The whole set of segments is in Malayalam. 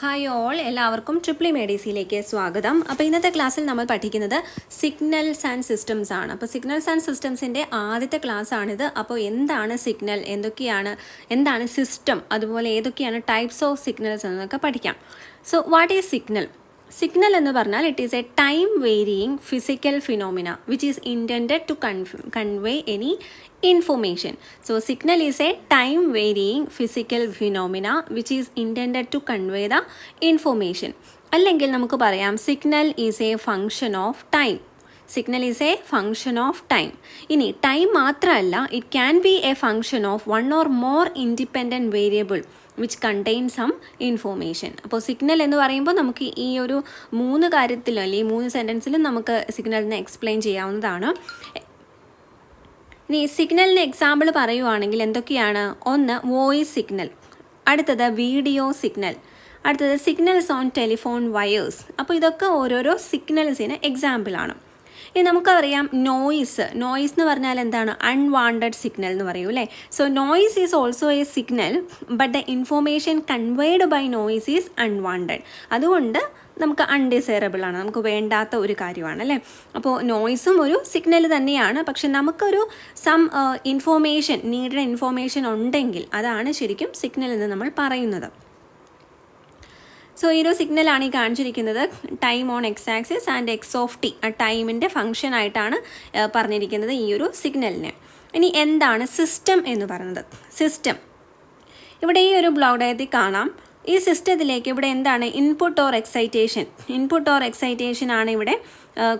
ഹായ് ഓൾ, എല്ലാവർക്കും ട്രിപ്പിളി മെഡിസിയിലേക്ക് സ്വാഗതം. അപ്പോൾ ഇന്നത്തെ ക്ലാസ്സിൽ നമ്മൾ പഠിക്കുന്നത് സിഗ്നൽസ് ആൻഡ് സിസ്റ്റംസ് ആണ്. അപ്പോൾ സിഗ്നൽസ് ആൻഡ് സിസ്റ്റംസിൻ്റെ ആദ്യത്തെ ക്ലാസ് ആണിത്. അപ്പോൾ എന്താണ് സിഗ്നൽ, എന്താണ് സിസ്റ്റം, അതുപോലെ ഏതൊക്കെയാണ് ടൈപ്സ് ഓഫ് സിഗ്നൽസ് എന്നൊക്കെ പഠിക്കാം. So what is signal? Signal എന്ന് പറഞ്ഞാൽ it is a time varying physical phenomena which is intended to convey any information. So signal is a time varying physical phenomena which is intended to convey the information. അല്ലെങ്കിൽ നമുക്ക് പറയാം signal is a function of time. Signal is a function of time. ഇനി ടൈം മാത്രമല്ല, it can be a function of one or more independent variable which contain some information. അപ്പോൾ സിഗ്നൽ എന്ന് പറയുമ്പോൾ നമുക്ക് ഈ ഒരു 3 കാര്യത്തിലും അല്ലെങ്കിൽ 3 സെൻറ്റൻസിലും നമുക്ക് സിഗ്നലിനെ എക്സ്പ്ലെയിൻ ചെയ്യാവുന്നതാണ്. ഇനി സിഗ്നലിന് എക്സാമ്പിൾ പറയുവാണെങ്കിൽ എന്തൊക്കെയാണ്? ഒന്ന് വോയിസ് സിഗ്നൽ, അടുത്തത് വീഡിയോ സിഗ്നൽ, അടുത്തത് സിഗ്നൽസ് ഓൺ ടെലിഫോൺ വയേഴ്സ്. അപ്പോൾ ഇതൊക്കെ ഓരോരോ സിഗ്നൽസിന് എക്സാമ്പിളാണ്. ഇനി നമുക്കറിയാം നോയിസ് എന്ന് പറഞ്ഞാൽ എന്താണ്? അൺവാണ്ടഡ് സിഗ്നൽ എന്ന് പറയൂ അല്ലേ. So noise is also a signal but the information conveyed by noise is unwanted. അതുകൊണ്ട് നമുക്ക് അൺഡിസൈറബിൾ ആണ്, നമുക്ക് വേണ്ടാത്ത ഒരു കാര്യമാണ് അല്ലേ. അപ്പോൾ നോയിസും ഒരു സിഗ്നൽ തന്നെയാണ്, പക്ഷെ നമുക്കൊരു നീഡഡ് ഇൻഫോർമേഷൻ ഉണ്ടെങ്കിൽ അതാണ് ശരിക്കും സിഗ്നൽ എന്ന് നമ്മൾ പറയുന്നത്. സോ ഈ ഒരു സിഗ്നലാണ് ഈ കാണിച്ചിരിക്കുന്നത്. Time on X axis and X of T, ആ ടൈമിൻ്റെ ഫംഗ്ഷൻ ആയിട്ടാണ് പറഞ്ഞിരിക്കുന്നത് ഈ ഒരു സിഗ്നലിന്. ഇനി എന്താണ് സിസ്റ്റം എന്ന് പറയുന്നത്? സിസ്റ്റം ഇവിടെ ഈ ഒരു ബ്ലോക്ക് ഡയത്തിൽ കാണാം. ഈ സിസ്റ്റത്തിലേക്ക് ഇവിടെ എന്താണ്? ഇൻപുട്ട് ഓർ എക്സൈറ്റേഷൻ ആണ് ഇവിടെ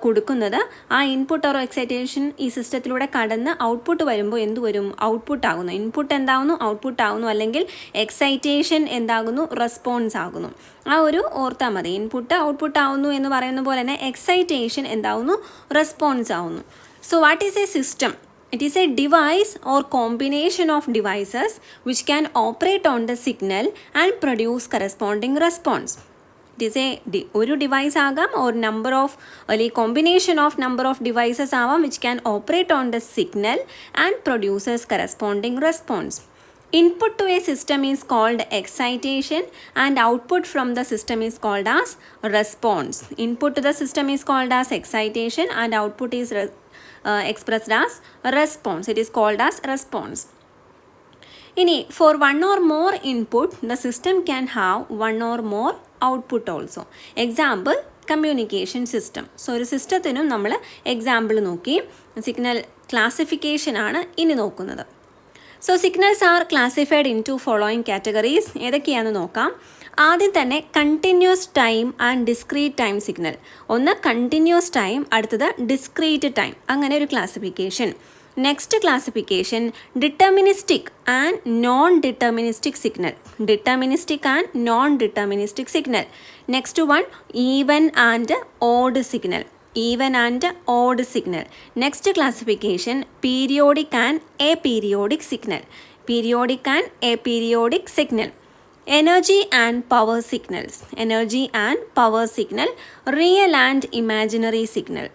കൊടുക്കുന്നത്. ആ ഇൻപുട്ട് ഓർ എക്സൈറ്റേഷൻ ഈ സിസ്റ്റത്തിലൂടെ കടന്ന് ഔട്ട്പുട്ട് വരുമ്പോൾ എന്ത് വരും? ഔട്ട്പുട്ട് ആകുന്നു. ഇൻപുട്ട് എന്താകുന്നു? ഔട്ട്പുട്ട് ആകുന്നു. അല്ലെങ്കിൽ എക്സൈറ്റേഷൻ എന്താകുന്നു? റെസ്പോൺസ് ആകുന്നു. ആ ഒരു ഓർത്താൽ മതി. ഇൻപുട്ട് ഔട്ട്പുട്ട് ആവുന്നു എന്ന് പറയുന്ന പോലെ തന്നെ എക്സൈറ്റേഷൻ എന്താവുന്നു? റെസ്പോൺസ് ആവുന്നു. So what is A system? It is a device or combination of devices which can operate on the signal and produce corresponding response. It is ഒരു ഡിവൈസ് ആകാം, or number of അല്ലെങ്കിൽ combination of number of devices ആവാം which can operate on the signal and produces corresponding response. Input to a system is called excitation and output from the system is called as response. Input to the system is called as excitation and output is expressed as response. It is called as response. ഇനി for one or more input the system can have one or more output also. Example communication system. So ഒരു സിസ്റ്റത്തിനും നമ്മൾ എക്സാമ്പിൾ നോക്കി. സിഗ്നൽ ക്ലാസിഫിക്കേഷൻ ആണ് ഇനി നോക്കുന്നത്. So signals are classified into following categories. ഏതൊക്കെയാണെന്ന് നോക്കാം. ആദ്യം തന്നെ continuous time and discrete time signal. ഒന്ന് കണ്ടിന്യൂസ് ടൈം, അടുത്തത് ഡിസ്ക്രീറ്റ് ടൈം, അങ്ങനെ ഒരു classification. Next classification deterministic and non deterministic signal. Next one even and odd signal. Next classification periodic and aperiodic signal. Energy and power signals. Real and imaginary signal.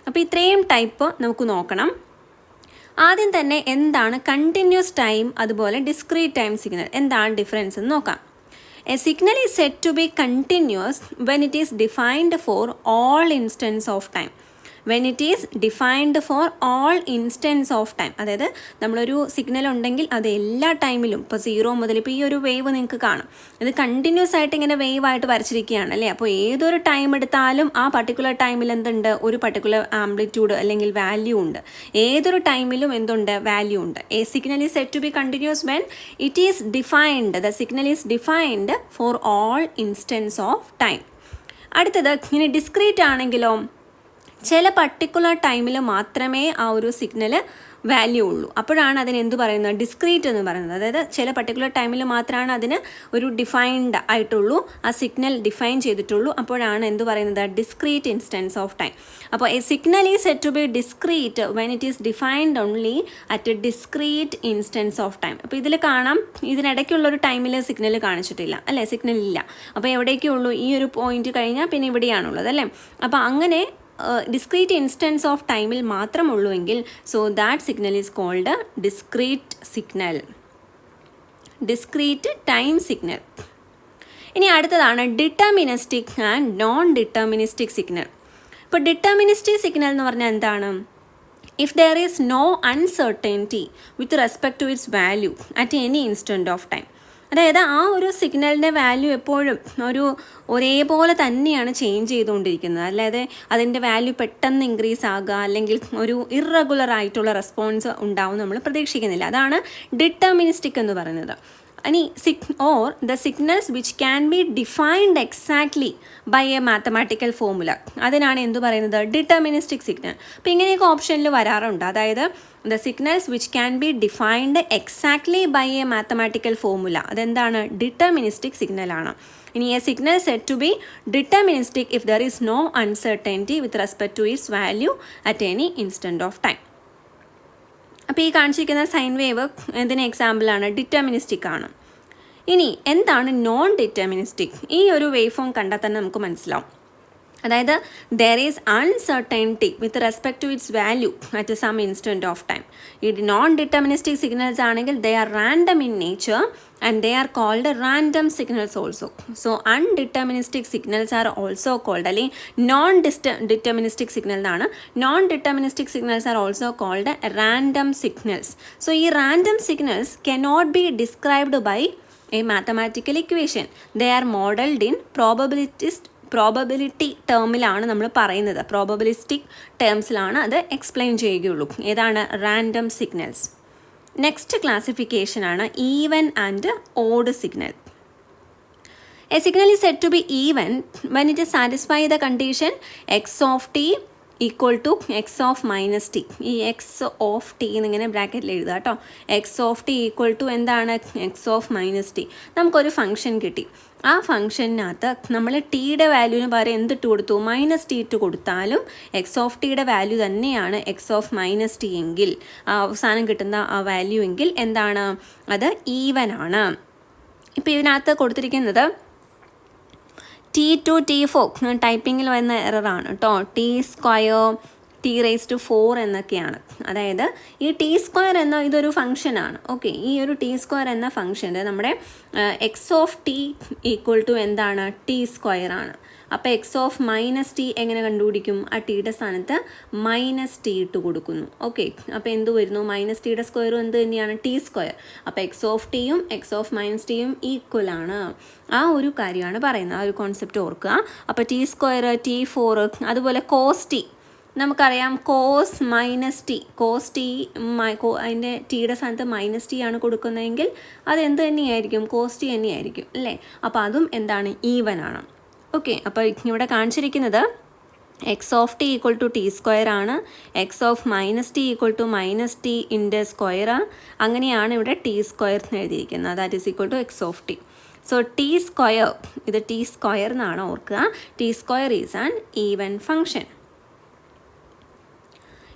അപ്പോൾ ഇത്രയും ടൈപ്പ് നമുക്ക് നോക്കണം. ആദ്യം തന്നെ എന്താണ് കണ്ടിന്യൂസ് ടൈം, അതുപോലെ ഡിസ്ക്രീറ്റ് ടൈം സിഗ്നൽ, എന്താണ് ഡിഫറൻസ് എന്ന് നോക്കാം. A signal is said to be continuous when it is defined for all instance of time. അതായത് നമ്മളൊരു സിഗ്നൽ ഉണ്ടെങ്കിൽ അത് എല്ലാ ടൈമിലും, ഇപ്പോൾ 0 മുതൽ ഇപ്പോൾ ഈ ഒരു വേവ് നിങ്ങൾക്ക് കാണാം, ഇത് കണ്ടിന്യൂസ് ആയിട്ട് ഇങ്ങനെ വേവ് ആയിട്ട് വരച്ചിരിക്കുകയാണ് അല്ലേ. അപ്പോൾ ഏതൊരു ടൈം എടുത്താലും ആ പർട്ടിക്കുലർ ടൈമിൽ എന്തുണ്ട്? ഒരു പർട്ടിക്കുലർ ആംപ്ലിറ്റ്യൂഡ് അല്ലെങ്കിൽ വാല്യൂ ഉണ്ട്. ഏതൊരു ടൈമിലും എന്തുണ്ട്? വാല്യൂ ഉണ്ട്. A signal is said to be continuous when it is defined, the signal is defined for all instants of time. അടുത്തത് ഇനി ഡിസ്ക്രീറ്റ് ആണെങ്കിലോ, ചില പർട്ടിക്കുലർ ടൈമിൽ മാത്രമേ ആ ഒരു സിഗ്നൽ വാല്യൂ ഉള്ളൂ. അപ്പോഴാണ് അതിന് എന്ത് പറയുന്നത്? ഡിസ്ക്രീറ്റ് എന്ന് പറയുന്നത്. അതായത് ചില പർട്ടിക്കുലർ ടൈമിൽ മാത്രമാണ് അതിന് ഒരു ഡിഫൈൻഡ് ആയിട്ടുള്ളൂ, ആ സിഗ്നൽ ഡിഫൈൻ ചെയ്തിട്ടുള്ളൂ. അപ്പോഴാണ് എന്ത് പറയുന്നത്? Discrete instance of time. അപ്പോൾ a signal is said to be discrete when it is defined only at a discrete instance of time. അപ്പോൾ ഇതിൽ കാണാം, ഇതിനിടയ്ക്കുള്ളൊരു ടൈമിൽ സിഗ്നൽ കാണിച്ചിട്ടില്ല അല്ലേ, സിഗ്നൽ ഇല്ല. അപ്പോൾ എവിടേക്കുള്ളൂ? ഈ ഒരു പോയിന്റ് കഴിഞ്ഞാൽ പിന്നെ ഇവിടെയാണുള്ളത് അല്ലേ. അപ്പോൾ അങ്ങനെ ഡിസ്ക്രീറ്റ് ഇൻസ്റ്റൻസ് ഓഫ് ടൈമിൽ മാത്രമുള്ളൂ എങ്കിൽ so that signal is called discrete signal. Discrete time signal. ഇനി അടുത്തതാണ് deterministic and non deterministic signal. ഇപ്പോൾ ഡിറ്റർമിനിസ്റ്റിക് സിഗ്നൽ എന്ന് പറഞ്ഞാൽ എന്താണ്? If there is no uncertainty with respect to its value at any instant of time. അതായത് ആ ഒരു സിഗ്നലിൻ്റെ വാല്യൂ എപ്പോഴും ഒരേപോലെ തന്നെയാണ് ചേഞ്ച് ചെയ്തുകൊണ്ടിരിക്കുന്നത്. അല്ലാതെ അതിൻ്റെ വാല്യൂ പെട്ടെന്ന് ഇൻക്രീസ് ആകുക അല്ലെങ്കിൽ ഒരു ഇറഗുലർ ആയിട്ടുള്ള റെസ്പോൺസ് ഉണ്ടാവും നമ്മൾ പ്രതീക്ഷിക്കുന്നില്ല. അതാണ് ഡിറ്റർമിനിസ്റ്റിക് എന്ന് പറയുന്നത്. ഇനി or the signals which can be defined exactly by a mathematical formula, അതിനാണ് എന്തു പറയുന്നത്? Deterministic signal. അപ്പോൾ ഇങ്ങനെയൊക്കെ ഓപ്ഷനിൽ വരാറുണ്ട്. അതായത് the signals which can be defined exactly by a mathematical formula, അതെന്താണ്? ഡിറ്റർമിനിസ്റ്റിക് സിഗ്നലാണ്. ഇനി a signal said to be deterministic if there is no uncertainty with respect to its value at any instant of time. അപ്പോൾ ഈ കാണിച്ചിരിക്കുന്ന സൈൻ വേവ് എന്തിന് എക്സാമ്പിളാണ്? ഡിറ്റർമിനിസ്റ്റിക് ആണ്. ഇനി എന്താണ് നോൺ ഡിറ്റർമിനിസ്റ്റിക്? ഈ ഒരു വേവ് ഫോം കണ്ടാൽ തന്നെ നമുക്ക് മനസ്സിലാവും. അതായത് there is uncertainty with respect to its value at some instant of time. ഈ നോൺ ഡിറ്റർമിനിസ്റ്റിക് സിഗ്നൽസ് ആണെങ്കിൽ they are random in nature and they are called random signals also. So undeterministic signals are also called non-deterministic signals ആണ്. Non-deterministic signals are also called random signals. So ഈ random signals cannot be described by a mathematical equation. They are modeled in probability ടേമിലാണ് നമ്മൾ പറയുന്നത്. പ്രോബബിലിസ്റ്റിക് ടേംസിലാണ് അത് എക്സ്പ്ലെയിൻ ചെയ്യുകയുള്ളൂ. ഏതാണ്? Random signals. നെക്സ്റ്റ് ക്ലാസിഫിക്കേഷൻ ആണ് even and odd signal. A signal is said to be even when it satisfy the condition X of T equal to X of minus T. ഈ എക്സ് ഓഫ് ടി എന്നിങ്ങനെ ബ്രാക്കറ്റിൽ എഴുതുക കേട്ടോ. X of T equal to എന്താണ്? X of minus T. നമുക്കൊരു ഫംഗ്ഷൻ കിട്ടി. ആ ഫംഗ്ഷനകത്ത് നമ്മൾ ടിയുടെ വാല്യൂവിന് പകരം എന്തിട്ട് കൊടുത്തു? മൈനസ് ടി ഇട്ട് കൊടുത്താലും എക്സ് ഓഫ് ടിയുടെ വാല്യൂ തന്നെയാണ് എക്സ് ഓഫ് മൈനസ് ടി എങ്കിൽ, അവസാനം കിട്ടുന്ന ആ വാല്യൂ എങ്കിൽ എന്താണ്? അത് ഈവൻ ആണ്. ഇപ്പോൾ ഇതിനകത്ത് കൊടുത്തിരിക്കുന്നത് T2 T4 ടൈപ്പിങ്ങിൽ വരുന്ന എററാണ് കേട്ടോ. ടി സ്ക്വയർ T⁴ എന്നൊക്കെയാണ്. അതായത് ഈ ടി സ്ക്വയർ എന്ന ഇതൊരു ഫംഗ്ഷനാണ്. ഓക്കെ, ഈ ഒരു ടി സ്ക്വയർ എന്ന ഫംഗ്ഷൻ്റെ നമ്മുടെ x of T equal to എന്താണ്? ടി സ്ക്വയർ ആണ്. അപ്പോൾ എക്സ് ഓഫ് മൈനസ് ടി എങ്ങനെ കണ്ടുപിടിക്കും? ആ ടിയുടെ സ്ഥാനത്ത് മൈനസ് ടി ഇട്ട് കൊടുക്കുന്നു. ഓക്കെ, അപ്പോൾ എന്ത് വരുന്നു? മൈനസ് ടിയുടെ സ്ക്വയറും എന്ത് തന്നെയാണ്? T square. അപ്പോൾ എക്സ് ഓഫ് ടിയും എക്സ് ഓഫ് മൈനസ് ടിയും ഈക്വൽ ആണ്. ആ ഒരു കാര്യമാണ് പറയുന്നത്. ആ ഒരു കോൺസെപ്റ്റ് ഓർക്കുക. അപ്പോൾ ടി സ്ക്വയർ T4, അതുപോലെ കോസ് ടി നമുക്കറിയാം. Cos minus t, cos t അതിൻ്റെ ടിയുടെ സ്ഥാനത്ത് മൈനസ് ടി ആണ് കൊടുക്കുന്നതെങ്കിൽ അത് എന്ത് തന്നെയായിരിക്കും? കോസ് ടി തന്നെയായിരിക്കും അല്ലേ? അപ്പോൾ അതും എന്താണ്? ഈവൻ ആണ്. ഓക്കെ, അപ്പോൾ ഇവിടെ കാണിച്ചിരിക്കുന്നത് X of T equal to T square ആണ്. X of minus T equal to minus T into square. അങ്ങനെയാണ് ഇവിടെ ടി സ്ക്വയർ എന്ന് എഴുതിയിരിക്കുന്നത്. That is equal to X of T. So T square, ഇത് ടി സ്ക്വയർ എന്നാണ് ഓർക്കുക. T square is an even function.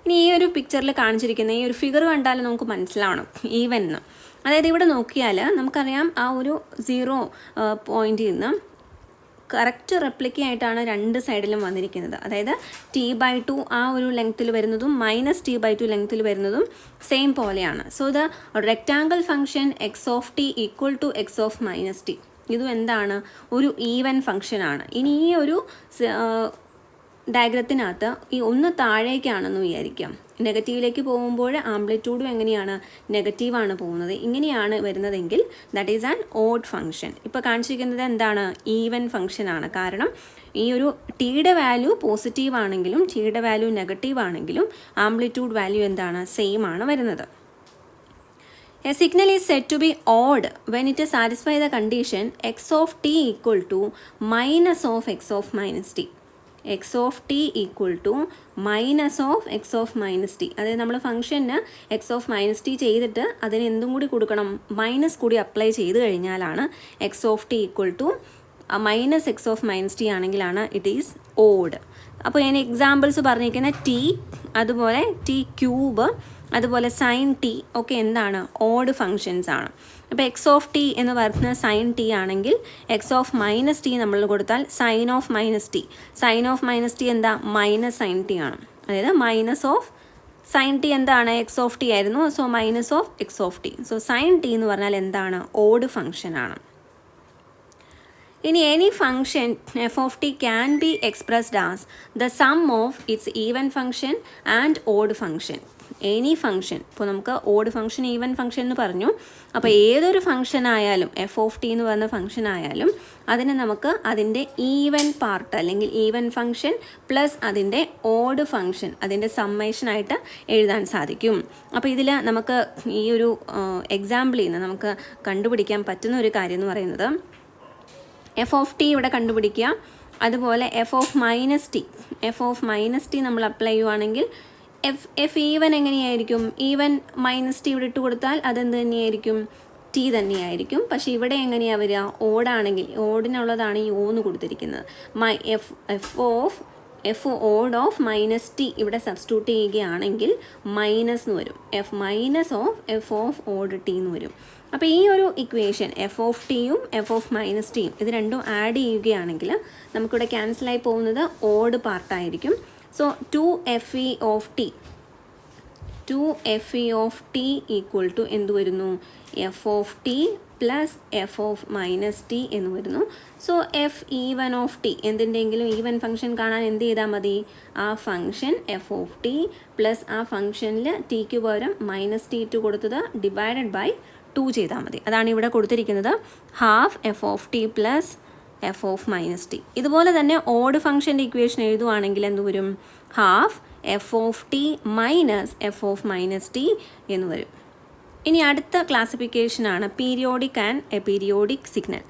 ഇനി ഈ ഒരു പിക്ചറിൽ കാണിച്ചിരിക്കുന്ന ഈ ഒരു ഫിഗർ കണ്ടാൽ നമുക്ക് മനസ്സിലാവണം ഈവൻ എന്ന്. അതായത് ഇവിടെ നോക്കിയാൽ നമുക്കറിയാം ആ ഒരു 0 പോയിന്റിൽ നിന്ന് കറക്റ്റ് റെപ്ലിക്ക ആയിട്ടാണ് രണ്ട് സൈഡിലും വന്നിരിക്കുന്നത്. അതായത് T/2 ആ ഒരു ലെങ്ത്തിൽ വരുന്നതും മൈനസ് T/2 ലെങ്ത്തിൽ വരുന്നതും സെയിം പോലെയാണ്. So the rectangle function x of T equal to X of minus t, ഇതും എന്താണ്? ഒരു ഈവൻ ഫംഗ്ഷനാണ്. ഇനി ഈ ഒരു ഡയഗ്രത്തിനകത്ത് ഈ ഒന്ന് താഴേക്കാണെന്ന് വിചാരിക്കാം. നെഗറ്റീവിലേക്ക് പോകുമ്പോൾ ആംപ്ലിറ്റ്യൂഡും എങ്ങനെയാണ്? നെഗറ്റീവാണ് പോകുന്നത്. ഇങ്ങനെയാണ് വരുന്നതെങ്കിൽ that is an odd function. ഇപ്പോൾ കാണിച്ചിരിക്കുന്നത് എന്താണ്? ഈവൻ ഫംഗ്ഷനാണ്. കാരണം ഈ ഒരു ടിയുടെ വാല്യൂ പോസിറ്റീവ് ആണെങ്കിലും ടിയുടെ വാല്യൂ നെഗറ്റീവ് ആണെങ്കിലും ആംപ്ലിറ്റ്യൂഡ് വാല്യൂ എന്താണ്? സെയിം ആണ് വരുന്നത്. A signal is said to be odd when it satisfies the condition x of t equal to minus of x of minus t. X of T equal to minus of x of minus t. അതായത് നമ്മൾ ഫംഗ്ഷന് എക്സ് ഓഫ് മൈനസ് ടി ചെയ്തിട്ട് അതിന് എന്തും കൂടി കൊടുക്കണം? മൈനസ് കൂടി അപ്ലൈ ചെയ്ത് കഴിഞ്ഞാലാണ് X of T equal to minus X of minus T ആണെങ്കിലാണ് ഇറ്റ് ഈസ് ഓഡ്. അപ്പോൾ ഞാൻ എക്സാമ്പിൾസ് പറഞ്ഞിരിക്കുന്ന ടി, അതുപോലെ ടി ക്യൂബ്, അതുപോലെ സൈൻ ടി ഒക്കെ എന്താണ്? ഓഡ് ഫങ്ഷൻസ് ആണ്. അപ്പോൾ എക്സ് ഓഫ് ടി എന്ന് പറയുന്ന സൈൻ ടി ആണെങ്കിൽ എക്സ് ഓഫ് മൈനസ് ടി നമ്മൾ കൊടുത്താൽ sine of minus t. Sine of minus t എന്താ? മൈനസ് സൈൻ ടി ആണ്. അതായത് മൈനസ് ഓഫ് സൈൻ ടി എന്താണ്? എക്സ് ഓഫ് ടി ആയിരുന്നു. So minus of x of T. So sine t എന്ന് പറഞ്ഞാൽ എന്താണ്? ഓഡ് ഫംഗ്ഷനാണ്. ഇനി any function F of t can be expressed as the sum of its even function and odd function. Any function, ഇപ്പോൾ നമുക്ക് ഓഡ് ഫംഗ്ഷൻ ഈവൻ ഫംഗ്ഷൻ എന്ന് പറഞ്ഞു. അപ്പോൾ ഏതൊരു ഫംഗ്ഷൻ ആയാലും എഫ് ഓഫ് ടി എന്ന് പറയുന്ന ഫംഗ്ഷൻ ആയാലും അതിനെ നമുക്ക് അതിൻ്റെ ഈവൻ പാർട്ട് അല്ലെങ്കിൽ ഈവൻ ഫംഗ്ഷൻ പ്ലസ് അതിൻ്റെ ഓഡ് ഫംഗ്ഷൻ അതിൻ്റെ സമ്മേഷനായിട്ട് എഴുതാൻ സാധിക്കും. അപ്പോൾ ഇതിൽ നമുക്ക് ഈ ഒരു എക്സാമ്പിളിൽ നിന്ന് നമുക്ക് കണ്ടുപിടിക്കാൻ പറ്റുന്ന ഒരു കാര്യം എന്ന് പറയുന്നത് എഫ് ഓഫ് ടി ഇവിടെ കണ്ടുപിടിക്കുക. അതുപോലെ എഫ് ഓഫ് മൈനസ് ടി നമ്മൾ അപ്ലൈ ചെയ്യുവാണെങ്കിൽ എഫ് ഈവൻ എങ്ങനെയായിരിക്കും? ഈവൻ മൈനസ് ടി ഇവിടെ ഇട്ട് കൊടുത്താൽ അതെന്ത് തന്നെയായിരിക്കും? ടി തന്നെയായിരിക്കും. പക്ഷേ ഇവിടെ എങ്ങനെയാണ് വരിക? ഓടാണെങ്കിൽ ഓടിനുള്ളതാണ് ഈ ഓന്ന് കൊടുത്തിരിക്കുന്നത്. F odd of minus T ഇവിടെ സബ്സ്റ്റിറ്റ്യൂട്ട് ചെയ്യുകയാണെങ്കിൽ മൈനസ് എന്ന് വരും. എഫ് ഓഫ് ഓഡ് ടി എന്ന് വരും. അപ്പോൾ ഈ ഒരു ഇക്വേഷൻ എഫ് ഓഫ് ടിയും എഫ് ഓഫ് മൈനസ് ടിയും ഇത് രണ്ടും ആഡ് ചെയ്യുകയാണെങ്കിൽ നമുക്കിവിടെ ക്യാൻസലായി പോകുന്നത് ഓഡ് പാർട്ടായിരിക്കും. So 2fe of T equal to എന്ത് വരുന്നു? F of T plus F of minus T എന്ന് വരുന്നു. So F even of T എന്തിൻ്റെങ്കിലും ഈവൻ ഫംഗ്ഷൻ കാണാൻ എന്ത് ചെയ്താൽ മതി? ആ function F of T plus ആ ഫംഗ്ഷനിൽ ടിക്ക് പകരം മൈനസ് ടി ഇട്ട് കൊടുത്തത് ഡിവൈഡഡ് ബൈ 2 ചെയ്താൽ മതി. അതാണ് ഇവിടെ കൊടുത്തിരിക്കുന്നത്. Half F of T plus F of minus T. ഇതുപോലെ തന്നെ ഓഡ് ഫംഗ്ഷൻ്റെ ഇക്വേഷൻ എഴുതുവാണെങ്കിൽ എന്ത് വരും? Half F of T minus F of minus T എന്ന് വരും. ഇനി അടുത്ത ക്ലാസിഫിക്കേഷനാണ് periodic and aperiodic signal.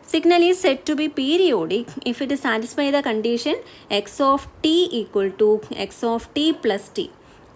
Signal is said to be periodic if it satisfies the condition x of t equal to x of t plus t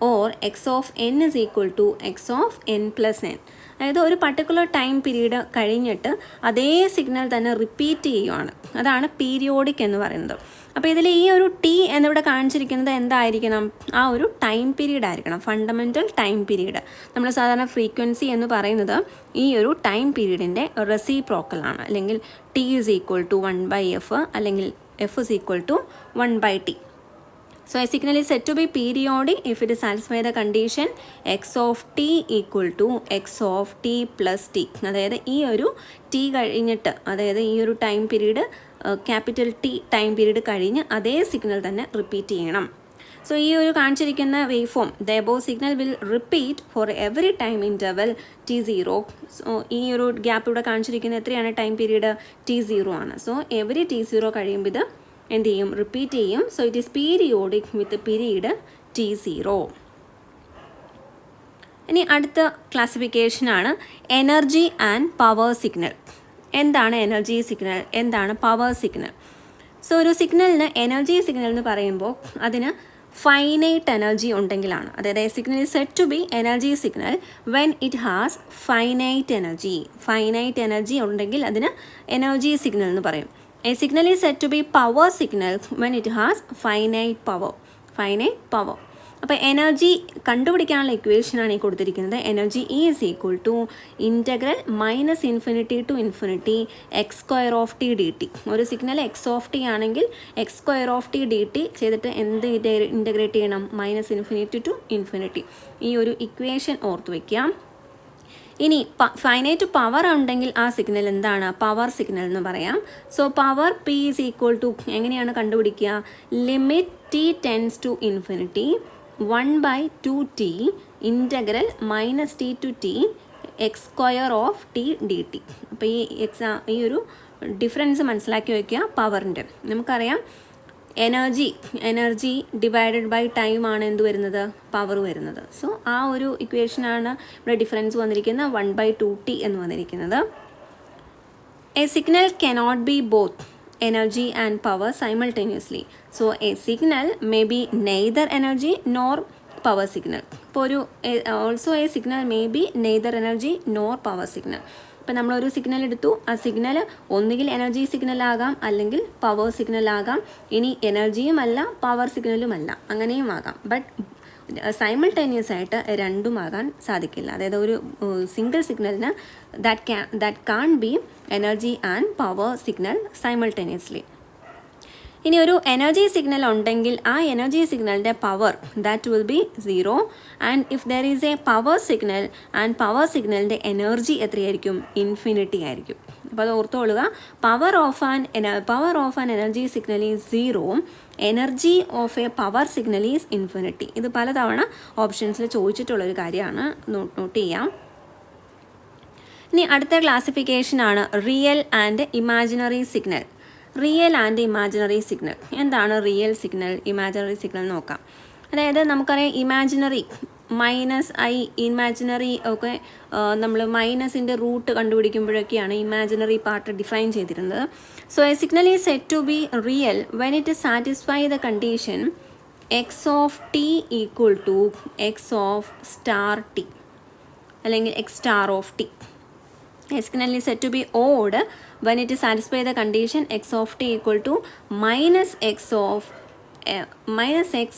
or x of n is equal to x of n plus n. അതായത് ഒരു പർട്ടിക്കുലർ ടൈം പീരീഡ് കഴിഞ്ഞിട്ട് അതേ സിഗ്നൽ തന്നെ റിപ്പീറ്റ് ചെയ്യുകയാണ്. അതാണ് പീരിയോഡിക് എന്ന് പറയുന്നത്. അപ്പോൾ ഇതിൽ ഈ ഒരു ടി എന്നിവിടെ കാണിച്ചിരിക്കുന്നത് എന്തായിരിക്കണം? ആ ഒരു ടൈം പീരീഡ് ആയിരിക്കണം, ഫണ്ടമെൻ്റൽ ടൈം പീരീഡ്. നമ്മൾ സാധാരണ ഫ്രീക്വൻസി എന്ന് പറയുന്നത് ഈ ഒരു ടൈം പീരീഡിൻ്റെ റെസിപ്രോക്കലാണ്. അല്ലെങ്കിൽ T is equal to 1/f അല്ലെങ്കിൽ f is equal to 1/t. So a signal is said to be periodic if it satisfies the condition x of t equal to x of t plus t. അതായത് ഈ ഒരു ടി കഴിഞ്ഞിട്ട്, അതായത് ഈ ഒരു time period capital T time period കഴിഞ്ഞ് അതേ സിഗ്നൽ തന്നെ റിപ്പീറ്റ് ചെയ്യണം. സോ ഈ ഒരു കാണിച്ചിരിക്കുന്ന wave form the above signal will repeat for every time interval t0. So ഈ ഒരു ഗ്യാപ്പ് ഇവിടെ കാണിച്ചിരിക്കുന്നത് എത്രയാണ് ടൈം പീരീഡ്? t0 ആണ്. സോ എവറി t0 കഴിയുമ്പോൾ ഇത് എന്ത് ചെയ്യും? റിപ്പീറ്റ് ചെയ്യും. So it is periodic with period t0. ഇനി അടുത്ത ക്ലാസിഫിക്കേഷനാണ് എനർജി ആൻഡ് പവർ സിഗ്നൽ. എന്താണ് എനർജി സിഗ്നൽ? എന്താണ് പവർ സിഗ്നൽ? സോ ഒരു സിഗ്നലിന് എനർജി സിഗ്നൽ എന്ന് പറയുമ്പോൾ അതിന് ഫൈനൈറ്റ് എനർജി ഉണ്ടെങ്കിലാണ്. അതായത് signal is said to be energy signal when it has finite energy. Finite energy ഉണ്ടെങ്കിൽ അതിന് എനർജി സിഗ്നൽ എന്ന് പറയും. A signal is said to be power signal when it has finite power. അപ്പോൾ എനർജി കണ്ടുപിടിക്കാനുള്ള ഇക്വേഷനാണ് ഈ കൊടുത്തിരിക്കുന്നത്. Energy is equal to integral -∞ to ∞ x square of t d t. ഒരു സിഗ്നൽ എക്സ് ഓഫ് ടി ആണെങ്കിൽ x square of t d t ചെയ്തിട്ട് എന്ത് ഇൻ്റഗ്രേറ്റ് ചെയ്യണം? -∞ to ∞. ഈ ഒരു ഇക്വേഷൻ ഓർത്ത് വയ്ക്കാം. ഇനി ഫൈനൈറ്റ് പവർ ഉണ്ടെങ്കിൽ ആ സിഗ്നൽ എന്താണ്? പവർ സിഗ്നൽ എന്ന് പറയാം. So power P is equal to എങ്ങനെയാണ് കണ്ടുപിടിക്കുക? Limit t tends to infinity 1/2t integral -t to t x square of t d t. അപ്പോൾ ഈ ഒരു ഡിഫറൻസ് മനസ്സിലാക്കി വയ്ക്കുക പവറിൻ്റെ. നമുക്കറിയാം എനർജി ഡിവൈഡഡ് ബൈ ടൈം ആണ് എന്ത് വരുന്നത്? പവർ വരുന്നത്. സോ ആ ഒരു ഇക്വേഷനാണ് ഇവിടെ ഡിഫറൻസ് വന്നിരിക്കുന്നത് 1/2t എന്ന് വന്നിരിക്കുന്നത്. A signal cannot be both energy and power simultaneously. So a signal may be neither energy nor power signal. ഇപ്പോൾ ഒരു also a signal may be neither energy nor power signal. ഇപ്പം നമ്മളൊരു സിഗ്നൽ എടുത്തു, ആ സിഗ്നൽ ഒന്നുകിൽ എനർജി സിഗ്നലാകാം അല്ലെങ്കിൽ പവർ സിഗ്നലാകാം. ഇനി എനർജിയും അല്ല പവർ സിഗ്നലും അല്ല, അങ്ങനെയും ആകാം. ബട്ട് സൈമിൾട്ടേനിയസ് ആയിട്ട് രണ്ടുമാകാൻ സാധിക്കില്ല. അതായത് ഒരു സിംഗിൾ സിഗ്നലിന് that can be energy and power signal simultaneously. ഇനി ഒരു എനർജി സിഗ്നൽ ഉണ്ടെങ്കിൽ ആ എനർജി സിഗ്നലിൻ്റെ power that will be 0 and if there is a power signal and power സിഗ്നലിൻ്റെ എനർജി എത്രയായിരിക്കും? ഇൻഫിനിറ്റി ആയിരിക്കും. അപ്പോൾ അത് ഓർത്തോളുക, power of an energy signal is 0, energy of a power signal is infinity. ഇത് പലതവണ ഓപ്ഷൻസിൽ ചോദിച്ചിട്ടുള്ളൊരു കാര്യമാണ്, നോട്ട് ചെയ്യാം. ഇനി അടുത്ത ക്ലാസിഫിക്കേഷനാണ് real and imaginary signal. Real and imaginary signal എന്താണ്? റിയൽ സിഗ്നൽ, ഇമാജിനറി സിഗ്നൽ നോക്കാം. അതായത് നമുക്കറിയാം ഇമാജിനറി -i ഇമാജിനറി ഒക്കെ നമ്മൾ മൈനസിൻ്റെ റൂട്ട് കണ്ടുപിടിക്കുമ്പോഴൊക്കെയാണ് ഇമാജിനറി പാർട്ട് ഡിഫൈൻ ചെയ്തിരുന്നത്. So a signal is said to be real when it satisfy the condition X of T equal to X of star T അല്ലെങ്കിൽ X star of T. A signal is said to be odd when it satisfies the condition x of t equal to minus x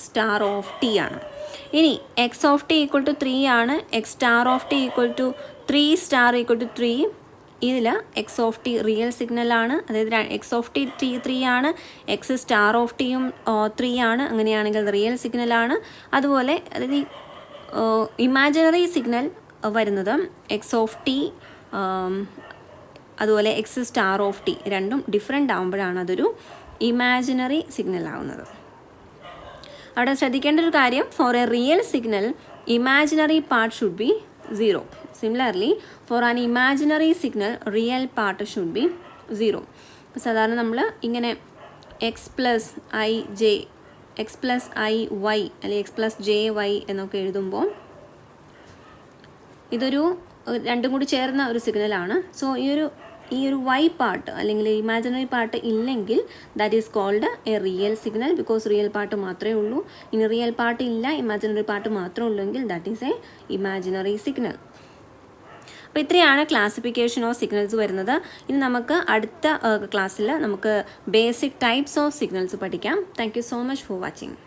star of t ആണ്. ഇനി x of t equal to 3 ആണ്, x star of t equal to 3 star equal to 3. ഇതിൽ എക്സ് ഓഫ് ടി റിയൽ സിഗ്നലാണ്, അതായത് എക്സ് ഓഫ് ടി 3 ആണ്, എക്സ് സ്റ്റാർ ഓഫ് ടിയും 3 ആണ്. അങ്ങനെയാണെങ്കിൽ റിയൽ സിഗ്നലാണ്. അതുപോലെ അതായത് ഇമാജിനറി സിഗ്നൽ വരുന്നത് എക്സ് ഓഫ് ടി അതുപോലെ എക്സ് സ്റ്റാർ ഓഫ് ടി രണ്ടും ഡിഫറെൻ്റ് ആകുമ്പോഴാണ് അതൊരു ഇമാജിനറി സിഗ്നൽ ആവുന്നത്. അവിടെ ശ്രദ്ധിക്കേണ്ട ഒരു കാര്യം, for a real signal imaginary part should be 0. Similarly for an imaginary signal real part should be 0. അപ്പോൾ സാധാരണ നമ്മൾ ഇങ്ങനെ എക്സ് പ്ലസ് ഐ വൈ അല്ലെങ്കിൽ എക്സ് പ്ലസ് ജെ വൈ എന്നൊക്കെ എഴുതുമ്പോൾ ഇതൊരു രണ്ടും കൂടി ചേർന്ന ഒരു സിഗ്നലാണ്. സോ ഈ ഒരു വൈ പാർട്ട് അല്ലെങ്കിൽ ഇമാജിനറി പാർട്ട് ഇല്ലെങ്കിൽ that is called a real signal, because real part മാത്രമേ ഉള്ളൂ. ഇനി റിയൽ പാർട്ട് ഇല്ല, ഇമാജിനറി പാർട്ട് മാത്രമേ ഉള്ളൂ എങ്കിൽ that is a imaginary signal. അപ്പോൾ ഇത്രയാണ് ക്ലാസിഫിക്കേഷൻ ഓഫ് സിഗ്നൽസ് വരുന്നത്. ഇനി നമുക്ക് അടുത്ത ക്ലാസ്സിൽ നമുക്ക് ബേസിക് ടൈപ്സ് ഓഫ് സിഗ്നൽസ് പഠിക്കാം. Thank you so much for watching.